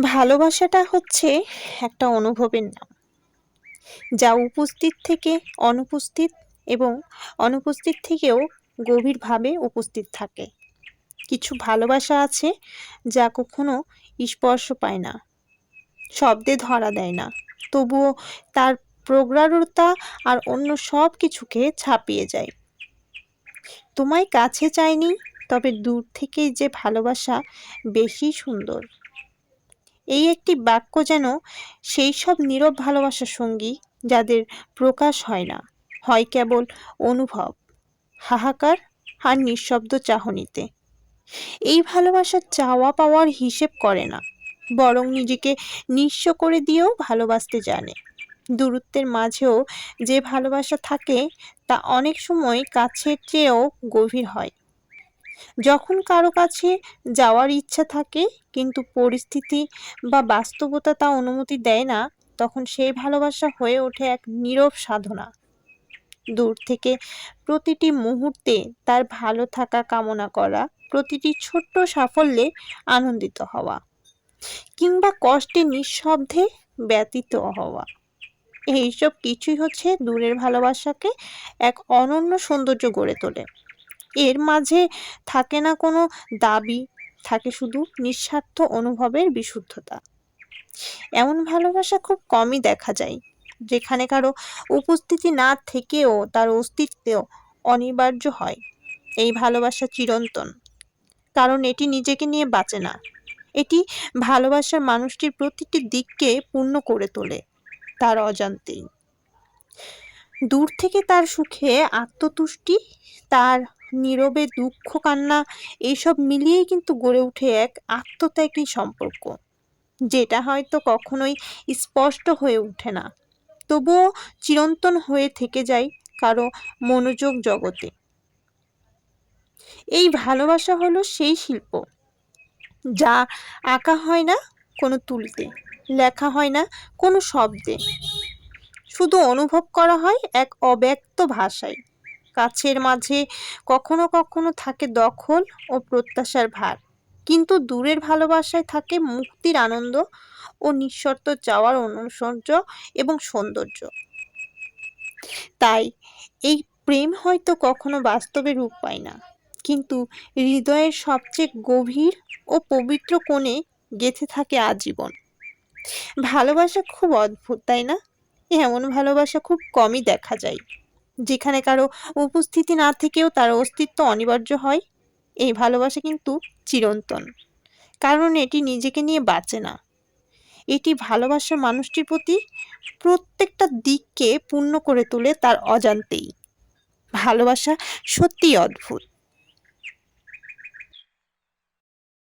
ভালোবাসাটা হচ্ছে একটা অনুভবের নাম, যা উপস্থিত থেকে অনুপস্থিত এবং অনুপস্থিত থেকেও গভীরভাবে উপস্থিত থাকে। কিছু ভালোবাসা আছে যা কখনো স্পর্শ পায় না, শব্দে ধরা দেয় না, তবুও তার প্রগাঢ়তা আর অন্য সব কিছুকে ছাপিয়ে যায়। তোমায় কাছে চাইনি, তবে দূর থেকেই যে ভালোবাসা বেশি সুন্দর। এই একটি বাক্য যেন সেই সব নীরব ভালোবাসার সঙ্গী, যাদের প্রকাশ হয় না, হয় কেবল অনুভব, হাহাকার আর নিঃশব্দ চাহনিতে। এই ভালোবাসা চাওয়া পাওয়ার হিসেব করে না, বরং নিজেকে নিঃস্ব করে দিয়েও ভালোবাসতে জানে। দূরত্বের মাঝেও যে ভালোবাসা থাকে তা অনেক সময় কাছের চেয়েও গভীর হয়। যখন কারো কাছে যাওয়ার ইচ্ছা থাকে কিন্তু পরিস্থিতি বা বাস্তবতা তা অনুমতি দেয় না, তখন সেই ভালোবাসা হয়ে ওঠে এক নীরব সাধনা। দূর থেকে প্রতিটি মুহূর্তে তার ভালো থাকা কামনা করা, প্রতিটি ছোট্ট সাফল্যে আনন্দিত হওয়া, কিংবা কষ্টে নিঃশব্দে ব্যতীত হওয়া। এইসব কিছুই হচ্ছে দূরের ভালোবাসাকে এক অনন্য সৌন্দর্য গড়ে তোলে। এর মাঝে থাকে না কোনো দাবি, থাকে শুধু নিঃস্বার্থ অনুভবের বিশুদ্ধতা। এমন ভালোবাসা খুব কমই দেখা যায়, যেখানে কারো উপস্থিতি না থেকেও তার অস্তিত্ব অনিবার্য হয়। এই ভালোবাসা চিরন্তন, কারণ এটি নিজেকে নিয়ে বাঁচে না। এটি ভালোবাসার মানুষটির প্রতিটি দিককে পূর্ণ করে তোলে তার অজান্তেই। দূর থেকে তার সুখে আত্মতুষ্টি, তার নীরবে দুঃখ কান্না, এইসব মিলিয়েই কিন্তু গড়ে ওঠে এক আত্মত্যাগী সম্পর্ক, যেটা হয়তো কখনোই স্পষ্ট হয়ে ওঠে না, তবুও চিরন্তন হয়ে থেকে যায় কারো মনোযোগ জগতে। এই ভালোবাসা হলো সেই শিল্প, যা আঁকা হয় না কোনো তুলিতে, লেখা হয় না কোনো শব্দে, শুধু অনুভব করা হয় এক অব্যক্ত ভাষায়। কাছের মাঝে কখনো কখনো থাকে দখল ও প্রত্যাশার ভার, কিন্তু দূরের ভালোবাসায় থাকে মুক্তির আনন্দ ও নিঃশর্ত চাওয়ার অনুসর্য এবং সৌন্দর্য। তাই এই প্রেম হয়তো কখনো বাস্তবে রূপ পায় না, কিন্তু হৃদয়ের সবচেয়ে গভীর ও পবিত্র কোণে গেঁথে থাকে আজীবন। ভালোবাসা খুব অদ্ভুত, তাই না? এমন ভালোবাসা খুব কমই দেখা যায়, যেখানে কারো উপস্থিতি না থেকেও তার অস্তিত্ব অনিবার্য হয়। এই ভালোবাসা কিন্তু চিরন্তন, কারণ এটি নিজেকে নিয়ে বাঁচে না। এটি ভালোবাসার মানুষটির প্রতি প্রত্যেকটা দিককে পূর্ণ করে তোলে তার অজান্তেই। ভালোবাসা সত্যিই অদ্ভুত।